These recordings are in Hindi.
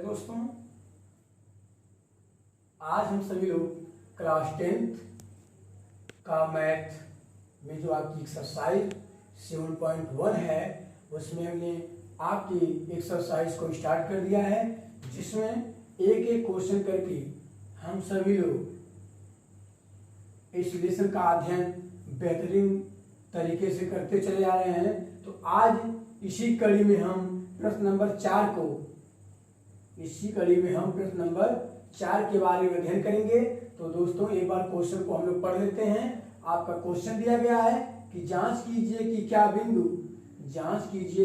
हेलो दोस्तों, आज हम सभी लोग क्लास 10th का मैथ में जो आपकी एक्सरसाइज 7.1 है उसमें हमने आपकी एक्सरसाइज को स्टार्ट कर दिया है, जिसमें एक एक क्वेश्चन करके हम सभी लोग इस लेसन का अध्ययन बेहतरीन तरीके से करते चले आ रहे हैं। तो आज इसी कड़ी में हम प्रश्न नंबर 4 के बारे में अध्ययन करेंगे। तो दोस्तों एक बार क्वेश्चन को हम लोग पढ़ लेते हैं। आपका क्वेश्चन दिया गया है कि जांच कीजिए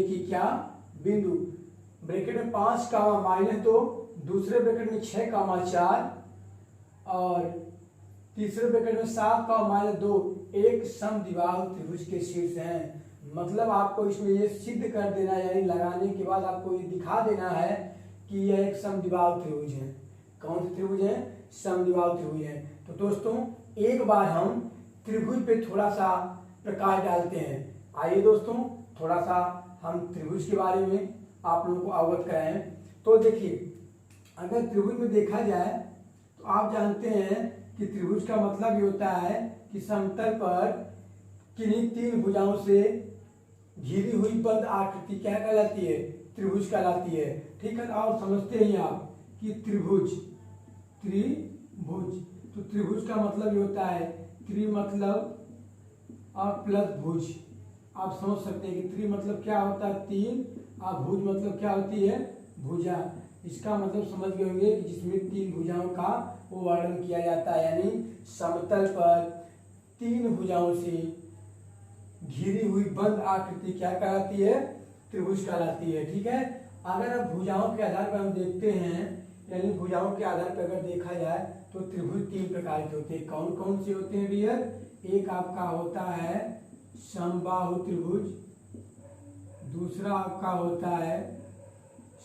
कि क्या बिंदु ब्रैकेट में 5 -2, दूसरे ब्रैकेट में 6 और तीसरे ब्रैकेट में 7 एक समद्विबाहु त्रिभुज के शीर्ष हैं। मतलब आपको इसमें ये सिद्ध कर देना है, यानी लगाने के बाद आपको ये दिखा देना है कि यह एक समद्विबाहु त्रिभुज है। कौन से त्रिभुज है? समद्विबाहु त्रिभुज है। तो दोस्तों एक बार हम त्रिभुज पे थोड़ा सा प्रकाश डालते हैं। आइए दोस्तों थोड़ा सा हम त्रिभुज के बारे में आप लोगों को अवगत कराएं। तो देखिए, अगर त्रिभुज में देखा जाए तो आप जानते हैं कि त्रिभुज का मतलब ये होता है कि समतल पर किन्हीं 3 भुजाओं से घिरी हुई बंद आकृति क्या कहलाती है? त्रिभुज कहलाती है। ठीक है, और समझते हैं आप कि त्रिभुज तो त्रिभुज का मतलब ये होता है त्रि मतलब और प्लस भुज। आप समझ सकते हैं कि त्रि मतलब क्या होता है? 3 और भुज मतलब क्या होती है? भुजा। इसका मतलब समझ गए होंगे कि जिसमें 3 भुजाओं का वो वर्णन किया जाता है, यानी समतल पर 3 भुजाओं से घिरी हुई बंद आकृति क्या कहलाती है? त्रिभुज कहलाती है। ठीक है, अगर अब भुजाओं के आधार पर हम देखते हैं, यानी भुजाओं के आधार पर अगर देखा जाए तो त्रिभुज 3 प्रकार के होते हैं। कौन कौन से होते हैं डियर? एक आपका होता है समबाहु त्रिभुज, दूसरा आपका होता है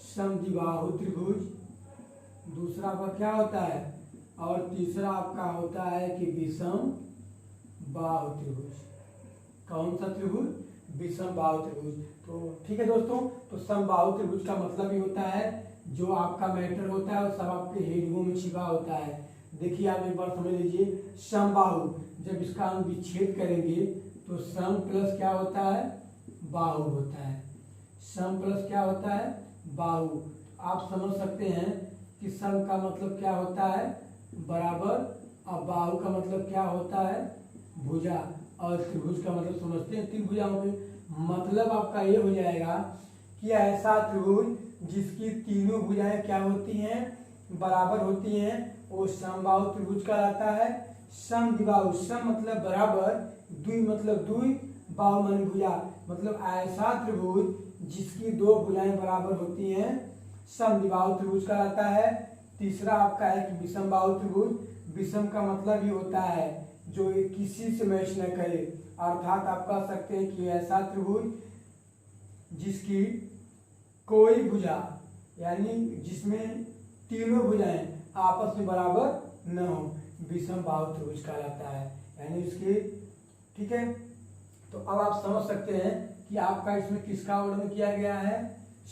समद्विबाहु त्रिभुज, दूसरा आपका क्या होता है, और तीसरा आपका होता है कि विषम बाहु त्रिभुज। कौन सा त्रिभुज? विषम बाहु त्रिभुज। तो ठीक है दोस्तों, तो समबाहु त्रिभुज का मतलब ये होता है जो आपका मैटर होता है वो सब आपके हेडुओं में छिपा होता है। देखिए आप एक बार समझ लीजिए, समबाहु जब इसका हम विच्छेद करेंगे तो सम प्लस क्या होता है? बाहु होता है। सम प्लस क्या होता है? बाहु। आप समझ सकते हैं कि सम का मतलब क्या होता है? बराबर, और बाहु का मतलब क्या होता है? भुजा। और त्रिभुज का मतलब समझते हैं 3 भुजाओं के। मतलब आपका ये हो जाएगा कि ऐसा त्रिभुज जिसकी तीनों भुजाएं क्या होती हैं? बराबर होती हैं, वो समबाहु त्रिभुज कहलाता है। समद्विबाहु, सम मतलब बराबर, द्वि मतलब दुई, बाहु माने भुजा। मतलब ऐसा त्रिभुज जिसकी 2 भुजाएं बराबर होती हैं समद्विबाहु त्रिभुज कहलाता है। तीसरा आपका है कि विषम बाहु त्रिभुज। विषम का मतलब ये होता है जो किसी से मैच न करे, अर्थात आप कह सकते हैं कि ऐसा त्रिभुज जिसकी कोई भुजा, यानी जिसमें तीनों भुजाएं आपस में बराबर न हो, विषम बाहु त्रिभुज कहलाता है। यानी उसके, ठीक है, तो अब आप समझ सकते हैं कि आपका इसमें किसका वर्णन किया गया है?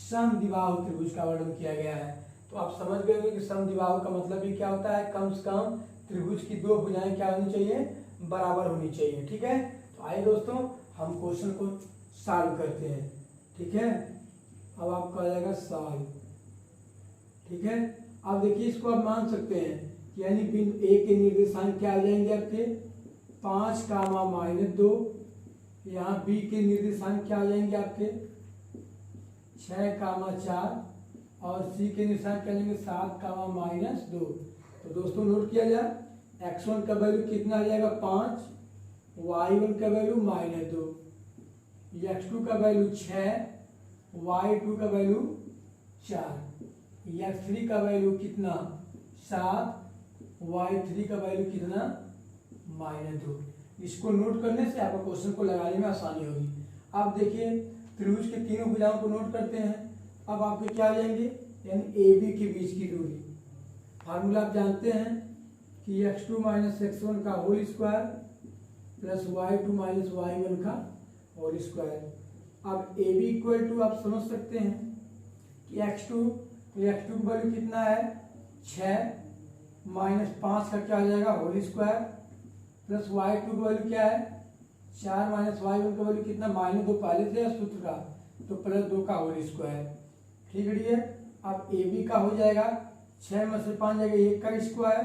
समद्विबाहु त्रिभुज का वर्णन किया गया है। तो आप समझ गए होंगे कि समद्विबाहु का मतलब ये क्या होता है? कम से कम त्रिभुज की 2 भुजाएं क्या होनी चाहिए? बराबर होनी चाहिए। ठीक है, तो आइए दोस्तों हम क्वेश्चन को सॉल्व करते हैं। ठीक है, अब आपका आ जाएगा सॉल्व। ठीक है, अब देखिए इसको आप मान सकते हैं कि यानी बिंदु ए के निर्देशांक क्या आ जाएंगे आपके? 5 -2। यहाँ बी के निर्देशांक क्या आ जाएंगे आपके? 6 और सी के निर्देशांक क्या आ जाएंगे? 7 -2। तो दोस्तों नोट किया जाए, x1 का वैल्यू कितना आ जाएगा? 5, y1 का वैल्यू -2, x2 का वैल्यू 6, y2 का वैल्यू 4, x3 का वैल्यू कितना? 7, y3 का वैल्यू कितना? -2। इसको नोट करने से आपको क्वेश्चन को लगाने में आसानी होगी। अब देखिए त्रिभुज के तीनों भुजाओं को नोट करते हैं। अब आपके क्या आ जाएंगे? यानी ए बी के बीच की दूरी। फार्मूला आप जानते हैं कि x2 - x1 का whole square plus y2 - y1 का होल स्क्वायर। अब ए बी इक्वल टू आप समझ सकते हैं कि x2 तो x2 की वैल्यू कितना है 6 माइनस 5 का क्या हो जाएगा होल स्क्वायर प्लस y2 की वैल्यू क्या है 4 माइनस y1 का वैल्यू कितना -2 पहले से सूत्र का तो +2 का होल स्क्वायर। ठीक है। अब ए बी का हो जाएगा 6 में से 5 जाएगा 1 का स्क्वायर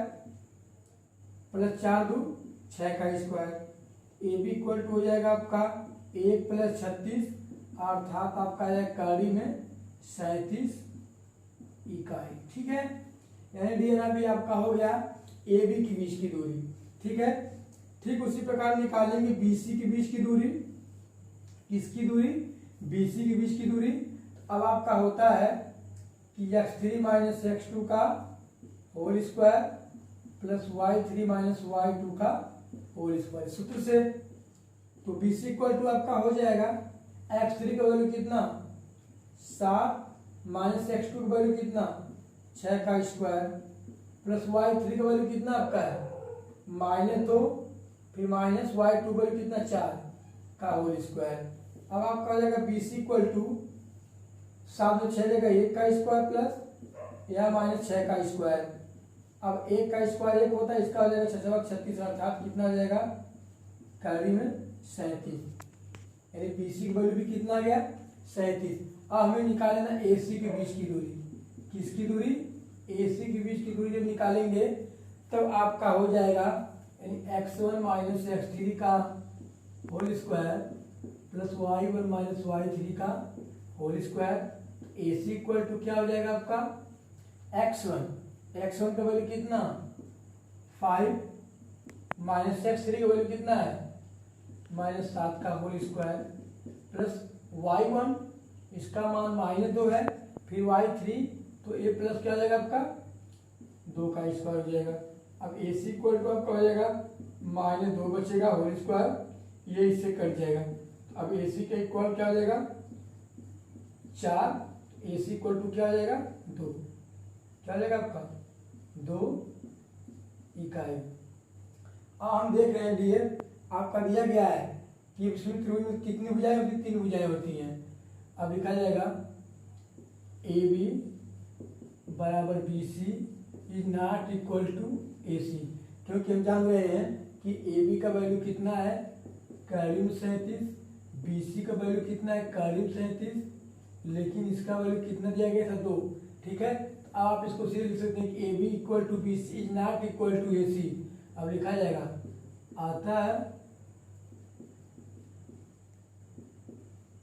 प्लस 4 2 6 का square. A B equal to हो जाएगा आपका 1 + 36 अर्थात आपका आ जाएगा कड़ी में 37 इकाई। ठीक है, यानी डी भी आपका हो गया ए बी के बीच की दूरी। ठीक है, ठीक उसी प्रकार निकालेंगे बीसी के बीच की दूरी। किसकी दूरी बीसी के बीच की दूरी। अब आपका होता है कि x3 - x2 का whole square plus y3 - y2 का होल स्क्वायर सूत्र से। तो BC इक्वल टू आपका हो जाएगा x3 का वैल्यू कितना 7 माइनस x2 का वैल्यू कितना 6 का स्क्वायर प्लस y3 का वैल्यू कितना आपका है -2 फिर माइनस y2 का वैल्यू कितना 4 का होल स्क्वायर। अब आपका हो जाएगा BC इक्वल टू 7 में 6 जगह 1 का स्क्वायर प्लस या -6 का स्क्वायर। अब 1 का स्क्वायर 1 होता है, इसका हो जाएगा 6 36 अर्थात कितना हो जाएगा कड़ी में 37। यानी BC की वैल्यू भी कितना आ गया 37। अब हमें निकालना AC के बीच की दूरी। किसकी दूरी AC के बीच की दूरी जब निकालेंगे तब आपका हो जाएगा यानी x1 - x3 का whole square plus y1 - y3 का whole square. AC equal to क्या हो जाएगा आपका x1 का वैल्यू कितना 5 माइनस x3 का वैल्यू कितना है -7 का होल स्क्वायर प्लस y1 इसका मान -2 है फिर y3 तो a प्लस क्या हो जाएगा आपका 2 का स्क्वायर हो जाएगा। अब AC इक्वल टू आपका हो जाएगा -2 बचेगा होल स्क्वायर ये इससे कट जाएगा। अब AC का इक्वल क्या हो जाएगा 4 AC इक्वल टू क्या हो जाएगा 2 क्या हो जाएगा आपका 2 इकाई। अब हम देख रहे हैं डी आपका दिया गया है कि इसमें त्रिभुज में कितनी भुजाएं होती हैं 3 भुजाएं होती हैं। अब लिखा जाएगा AB बराबर BC is not equal to AC, क्योंकि हम जान रहे हैं कि AB का वैल्यू कितना है करीब 37, BC का वैल्यू कितना है करीब 37, लेकिन इसका वैल्यू कितना दिया गया था 2। ठीक है, तो आप इसको सीधे लिख सकते हैं कि AB equal to BC is not equal to AC। अब लिखा जाएगा आता है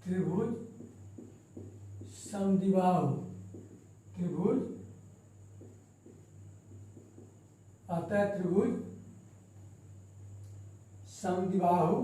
त्रिभुज समद्विबाहु। त्रिभुज आता है त्रिभुज समद्विबाहु